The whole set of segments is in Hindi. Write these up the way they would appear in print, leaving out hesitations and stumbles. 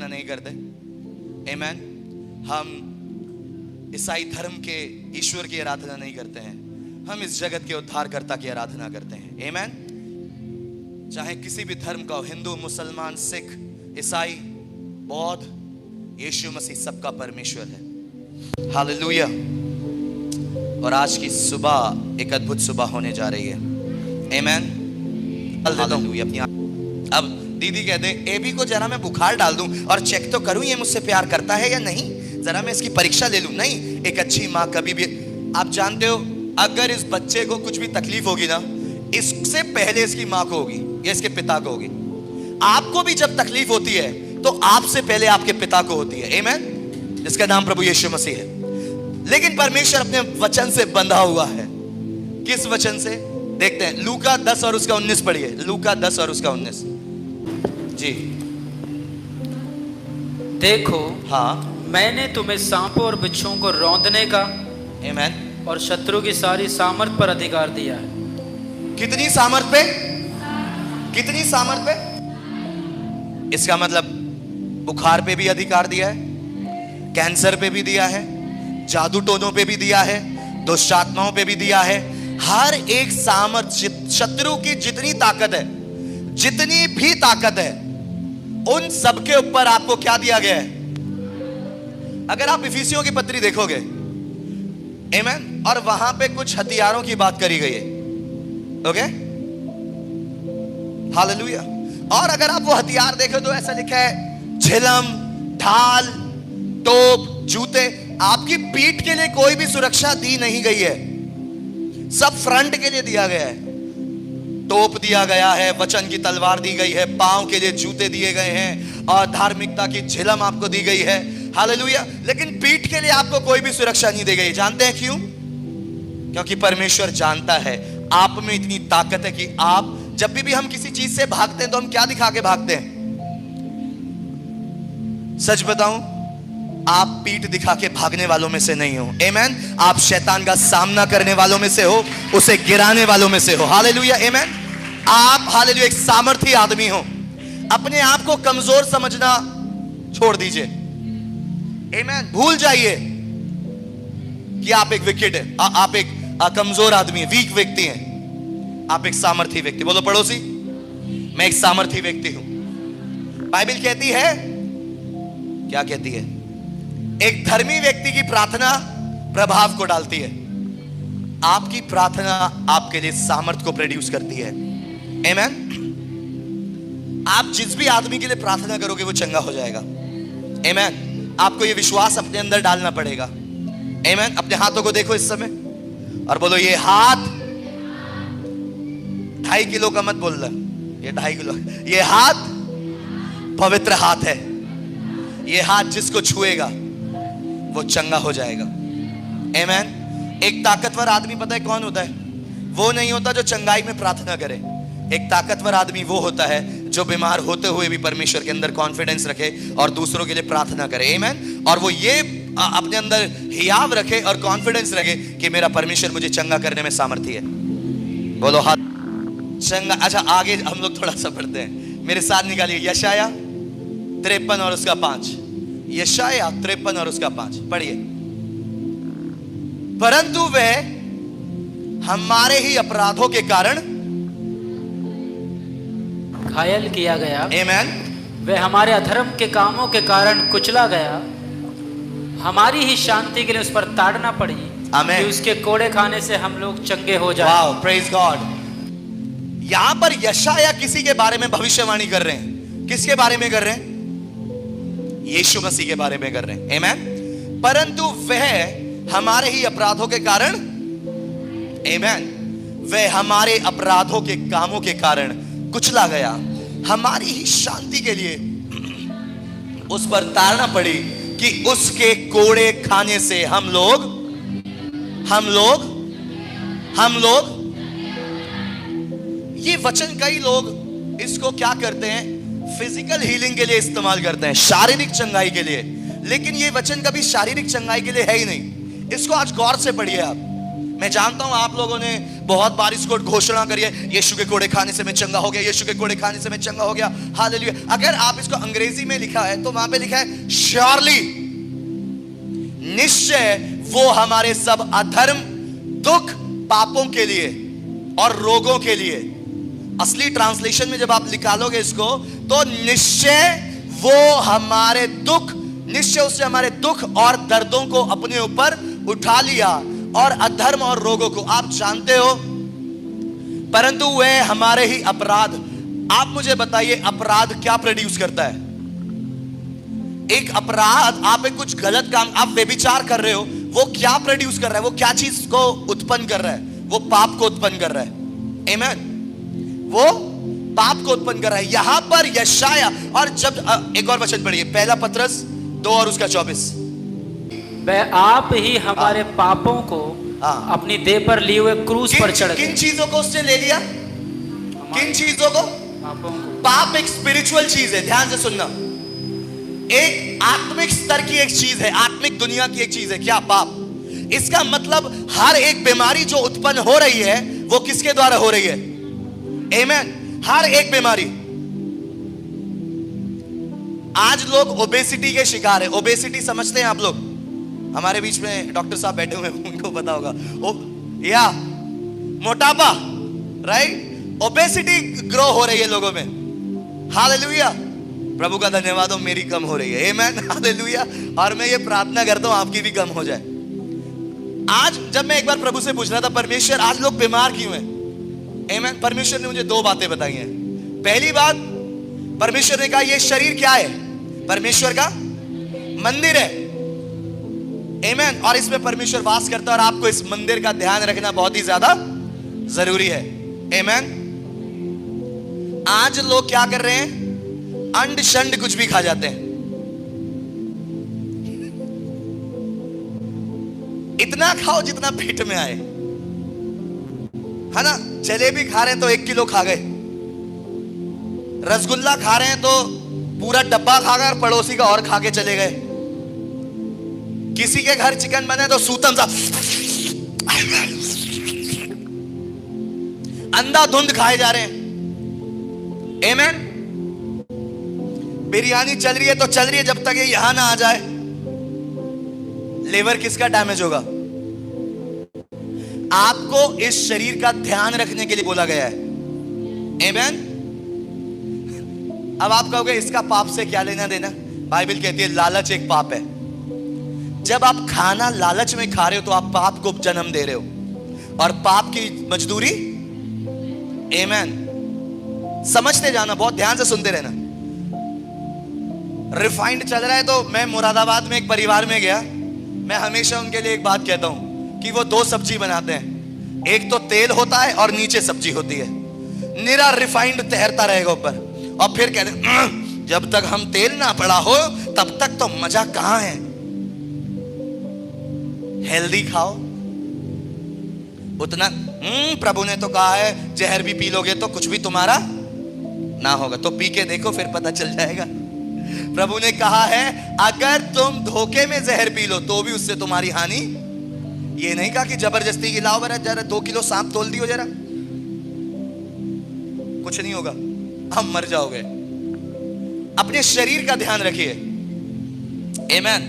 नहीं करते। आमेन। हम ईसाई धर्म के ईश्वर की आराधना नहीं करते हैं, हम इस जगत के उद्धारकर्ता की आराधना करते हैं। आमेन। चाहे किसी भी धर्म का हो, हिंदू, मुसलमान, सिख, ईसाई, बौद्ध, यीशु मसीह सबका परमेश्वर है। हालेलुया। और आज की सुबह एक अद्भुत सुबह होने जा रही है। आमेन। हालेलुया। अब दीदी कहते हैं एबी को जरा मैं बुखार डाल दूं और चेक तो करूं ये मुझसे प्यार करता है या नहीं, जरा मैं इसकी परीक्षा ले लूं। नहीं, एक अच्छी माँ कभी भी, आप जानते हो अगर इस बच्चे को कुछ भी तकलीफ होगी ना, इससे पहले इसकी माँ को होगी या इसके पिता को होगी। आपको भी जब तकलीफ होती है तो आपसे पहले आपके पिता को होती है। आमेन। जिसका नाम प्रभु यीशु मसीह है। लेकिन परमेश्वर अपने वचन से बंधा हुआ है। किस वचन से? देखते हैं लूका 10 और उसका 19 पढ़िए। लूका 10 और उसका 19 जी। देखो, हाँ, मैंने तुम्हें सांपों और बिच्छुओं को रौंदने का, आमेन, और शत्रु की सारी सामर्थ पर अधिकार दिया है। कितनी सामर्थ पे? कितनी सामर्थ पे? इसका मतलब बुखार पे भी अधिकार दिया है, कैंसर पे भी दिया है, जादू टोनों पे भी दिया है, दुष्ट आत्माओं पे भी दिया है। हर एक सामर्थ, शत्रु की जितनी ताकत है, जितनी भी ताकत है, उन सबके ऊपर आपको क्या दिया गया है? अगर आप इफिसियों की पत्री देखोगे, आमेन, और वहां पे कुछ हथियारों की बात करी गई है। Okay, hallelujah. और अगर आप वो हथियार देखो तो ऐसा लिखा है झिलम, ढाल, तोप, जूते। आपकी पीठ के लिए कोई भी सुरक्षा दी नहीं गई है, सब फ्रंट के लिए दिया गया है। तोप दिया गया है, वचन की तलवार दी गई है, पांव के लिए जूते दिए गए हैं, और धार्मिकता की झिलम आपको दी गई है। हालेलुया। लेकिन पीठ के लिए आपको कोई भी सुरक्षा नहीं दी गई। जानते हैं क्यों? क्योंकि परमेश्वर जानता है आप में इतनी ताकत है कि आप जब भी हम किसी चीज से भागते हैं तो हम क्या दिखा के भागते हैं? सच बताऊं, आप पीठ दिखा के भागने वालों में से नहीं हो। आमेन। आप शैतान का सामना करने वालों में से हो, उसे गिराने वालों में से हो। हालेलुया। आमेन। आप हालेलुया एक सामर्थी आदमी हो। अपने आप को कमजोर समझना छोड़ दीजिए। आमेन। भूल जाइए कि आप एक विकेट है, आप एक कमजोर आदमी है, वीक व्यक्ति है। आप एक सामर्थी व्यक्ति। बोलो पड़ोसी, मैं एक सामर्थी व्यक्ति हूं। बाइबल कहती है, क्या कहती है? एक धर्मी व्यक्ति की प्रार्थना प्रभाव को डालती है। आपकी प्रार्थना आपके लिए सामर्थ को प्रोड्यूस करती है। आमेन। आप जिस भी आदमी के लिए प्रार्थना करोगे वो चंगा हो जाएगा। आमेन। आपको ये विश्वास अपने अंदर डालना पड़ेगा। आमेन। अपने हाथों को देखो इस समय और बोलो ये हाथ 2.5 किलो का मत बोलना, ये 2.5 किलो। ये हाथ पवित्र हाथ है। ये हाथ जिसको छुएगा वो चंगा हो जाएगा। आमेन। एक ताकतवर आदमी पता है कौन होता है? वो नहीं होता जो चंगाई में प्रार्थना करे। एक ताकतवर आदमी वो होता है जो बीमार होते हुए भी परमेश्वर के अंदर कॉन्फिडेंस रखे और दूसरों के लिए प्रार्थना करे। आमेन। और वो ये अपने अंदर हियाव रखे और कॉन्फिडेंस रखे कि मेरा परमेश्वर मुझे चंगा करने में सामर्थी है। बोलो हाथ चंगा। अच्छा, आगे हम लोग थोड़ा सा पढ़ते हैं, मेरे साथ निकालिए यशाया 53 और उसका 5। यशाया 53 और उसका 5 पढ़िए। परंतु वह हमारे ही अपराधों के कारण घायल किया गया। आमेन। वह हमारे अधर्म के कामों के कारण कुचला गया, हमारी ही शांति के लिए उस पर ताड़ना पड़ी। आमेन। कि उसके कोड़े खाने से हम लोग चंगे हो जाएं। Wow, praise God. यहां पर यशाया किसी के बारे में भविष्यवाणी कर रहे हैं। किसके बारे में कर रहे हैं? यीशु मसीह के बारे में कर रहे हैं। आमेन। परंतु वह हमारे ही अपराधों के कारण, आमेन, वह हमारे अपराधों के कामों के कारण कुचला गया, हमारी ही शांति के लिए उस पर ताड़ना पड़ी कि उसके कोड़े खाने से हम लोग ये वचन कई लोग इसको क्या करते हैं? फिजिकल हीलिंग के लिए इस्तेमाल करते हैं, शारीरिक चंगाई के लिए। लेकिन ये वचन कभी शारीरिक चंगाई के लिए है ही नहीं। इसको आज गौर से पढ़िए आप। मैं जानता हूं आप लोगों ने बहुत बार इसको घोषणा करिए, यीशु के कोड़े खाने से मैं चंगा हो गया, यीशु के कोड़े खाने से मैं चंगा हो गया। हालेलुया। अगर आप इसको अंग्रेजी में लिखा है तो वहां पे लिखा है श्योरली, निश्चय वो हमारे सब अधर्म, दुख, पापों के लिए और रोगों के लिए। असली ट्रांसलेशन में जब आप निकालोगे इसको तो निश्चय वो हमारे दुख, निश्चय उससे हमारे दुख और दर्दों को अपने ऊपर उठा लिया और अधर्म और रोगों को आप जानते हो, परंतु वह हमारे ही अपराध। आप मुझे बताइए अपराध क्या प्रोड्यूस करता है? एक अपराध, आप एक कुछ गलत काम, आप व्यभिचार कर रहे हो, वो क्या प्रोड्यूस कर रहा है? वो क्या चीज को उत्पन्न कर रहा है? वो पाप को उत्पन्न कर रहा है। आमेन। वो पाप को उत्पन्न कर रहा है। यहां पर यशाया, और जब एक और वचन पढ़िए, पहला पतरस 2 और उसका 24। वह आप ही हमारे पापों को अपनी देह पर लिए हुए क्रूस पर चढ़ गए। किन चीजों को उसने ले लिया? किन चीजों को? पापों को। पाप एक स्पिरिचुअल चीज है, ध्यान से सुनना। एक आत्मिक स्तर की एक चीज है, आत्मिक दुनिया की एक चीज है। क्या? पाप। इसका मतलब हर एक बीमारी जो उत्पन्न हो रही है वो किसके द्वारा हो रही है? आमेन। हर एक बीमारी। आज लोग ओबेसिटी के शिकार है। ओबेसिटी समझते हैं आप लोग? हमारे बीच में डॉक्टर साहब बैठे हुए हैं, उनको पता होगा। या मोटापा, राइट? ओबेसिटी ग्रो हो रही है लोगों में। हालेलुया। प्रभु का धन्यवाद हो, मेरी कम हो रही है। आमेन। हालेलुया। और मैं ये प्रार्थना करता हूं आपकी भी कम हो जाए। आज जब मैं एक बार प्रभु से पूछ रहा था, परमेश्वर आज लोग बीमार क्यों हैं? आमेन। परमेश्वर ने मुझे 2 बातें बताई हैं। पहली बात, परमेश्वर ने कहा ये शरीर क्या है? परमेश्वर का मंदिर है। आमेन। और इसमें परमेश्वर वास करता है और आपको इस मंदिर का ध्यान रखना बहुत ही ज्यादा जरूरी है। आमेन। आज लोग क्या कर रहे हैं? अंड शंड कुछ भी खा जाते हैं। इतना खाओ जितना पेट में आए, है ना? जलेबी खा रहे हैं तो 1 किलो खा गए। रसगुल्ला खा रहे हैं तो पूरा डब्बा खा गए और पड़ोसी का और खा के चले गए। किसी के घर चिकन बने तो सूतम सा अंधाधुंध खाए जा रहे हैं। आमेन। बिरयानी चल रही है तो चल रही है, जब तक ये यहां ना आ जाए। लिवर किसका डैमेज होगा? आपको इस शरीर का ध्यान रखने के लिए बोला गया है। आमेन। अब आप कहोगे इसका पाप से क्या लेना देना? बाइबल कहती है लालच एक पाप है। जब आप खाना लालच में खा रहे हो तो आप पाप को जन्म दे रहे हो, और पाप की मजदूरी। आमेन। समझते जाना, बहुत ध्यान से सुनते रहना। रिफाइंड चल रहा है तो मैं मुरादाबाद में एक परिवार में गया। मैं हमेशा उनके लिए एक बात कहता हूं कि वो 2 सब्जी बनाते हैं, एक तो तेल होता है और नीचे सब्जी होती है। निरा रिफाइंड तैरता रहेगा ऊपर, और फिर कहते हैं जब तक हम तेल ना पड़ा हो तब तक तो मजा कहां है। हेल्दी खाओ उतना। प्रभु ने तो कहा है जहर भी पी लोगे तो कुछ भी तुम्हारा ना होगा, तो पी के देखो फिर पता चल जाएगा। प्रभु ने कहा है अगर तुम धोखे में जहर पी लो तो भी उससे तुम्हारी हानि। ये नहीं कहा कि जबरदस्ती की लाओ जरा 2 किलो सांप तोल दियो, जरा कुछ नहीं होगा, हम मर जाओगे। अपने शरीर का ध्यान रखिए। आमेन।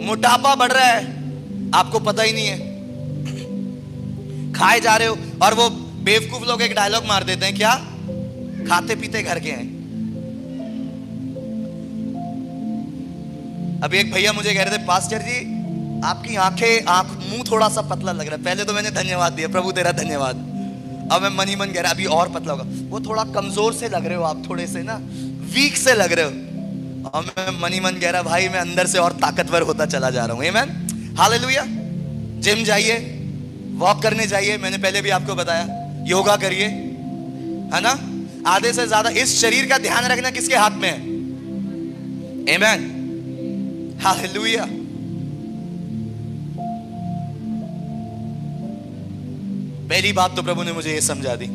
मोटापा बढ़ रहा है, आपको पता ही नहीं है, खाए जा रहे हो। और वो बेवकूफ लोग एक डायलॉग मार देते हैं, क्या? खाते पीते घर के हैं। अभी एक भैया मुझे कह रहे थे, पास्टर जी आपकी मुंह थोड़ा सा पतला लग रहा है। पहले तो मैंने धन्यवाद दिया, प्रभु तेरा धन्यवाद। अब मैं मन ही मन कह रहा अभी और पतला होगा। वो थोड़ा कमजोर से लग रहे हो आप, थोड़े से ना वीक से लग रहे हो। और मैं मन ही मन कह रहा भाई मैं अंदर से और ताकतवर होता चला जा रहा हूं। आमेन। हालेलुया। जिम जाइए, वॉक करने जाइए, मैंने पहले भी आपको बताया, योगा करिए, है ना? आधे से ज्यादा इस शरीर का ध्यान रखना किसके हाथ में है? आमेन। हालेलुया। पहली बात तो प्रभु ने मुझे ये समझा दी।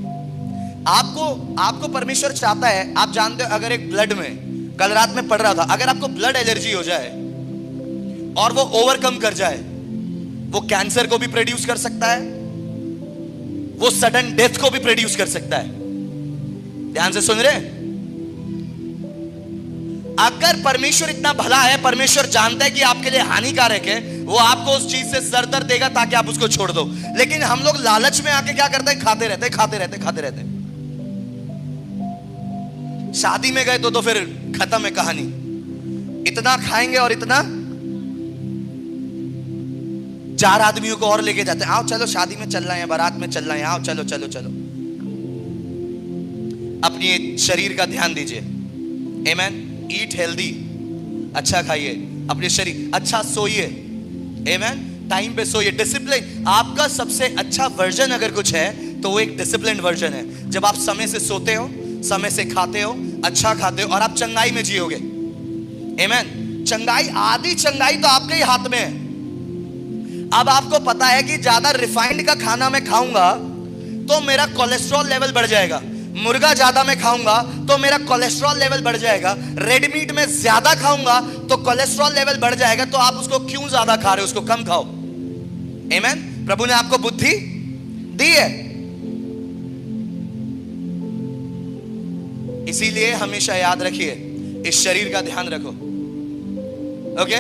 आपको परमेश्वर चाहता है, आप जानते हो अगर एक ब्लड में, कल रात में पढ़ रहा था, अगर आपको ब्लड एलर्जी हो जाए और वो ओवरकम कर जाए, वो कैंसर को भी प्रोड्यूस कर सकता है, वो सडन डेथ को भी प्रोड्यूस कर सकता है। ध्यान से सुन रहे हैं? अगर परमेश्वर इतना भला है, परमेश्वर जानता है कि आपके लिए हानिकारक है, वो आपको उस चीज से सर दर्द देगा ताकि आप उसको छोड़ दो। लेकिन हम लोग लालच में आके क्या करते हैं? खाते रहते खाते रहते खाते रहते। शादी में गए तो फिर खत्म है कहानी। इतना खाएंगे और इतना, 4 आदमियों को और लेके जाते हैं, आओ चलो शादी में चल रहे हैं, बारात में चल रहे हैं, आओ चलो चलो चलो। अपनी शरीर का ध्यान दीजिए। आमेन। ईट हेल्दी, अच्छा खाइए, अपने शरीर, अच्छा सोइए। आमेन। टाइम पे सोइए। डिसिप्लिन, आपका सबसे अच्छा वर्जन अगर कुछ है तो वो एक डिसिप्लिन वर्जन है। जब आप समय से सोते हो, समय से खाते हो, अच्छा खाते हो, और आप चंगाई में जियोगे। आमेन। चंगाई, आधी चंगाई तो आपके ही हाथ में है। अब आपको पता है कि ज्यादा रिफाइंड का खाना मैं खाऊंगा तो मेरा कोलेस्ट्रॉल लेवल बढ़ जाएगा। मुर्गा ज्यादा मैं खाऊंगा तो मेरा कोलेस्ट्रॉल लेवल बढ़ जाएगा। रेड मीट में ज्यादा खाऊंगा तो कोलेस्ट्रॉल लेवल बढ़ जाएगा। तो आप उसको क्यों ज्यादा खा रहे हो? उसको कम खाओ। आमेन। प्रभु ने आपको बुद्धि दी है, इसीलिए हमेशा याद रखिए, इस शरीर का ध्यान रखो। ओके?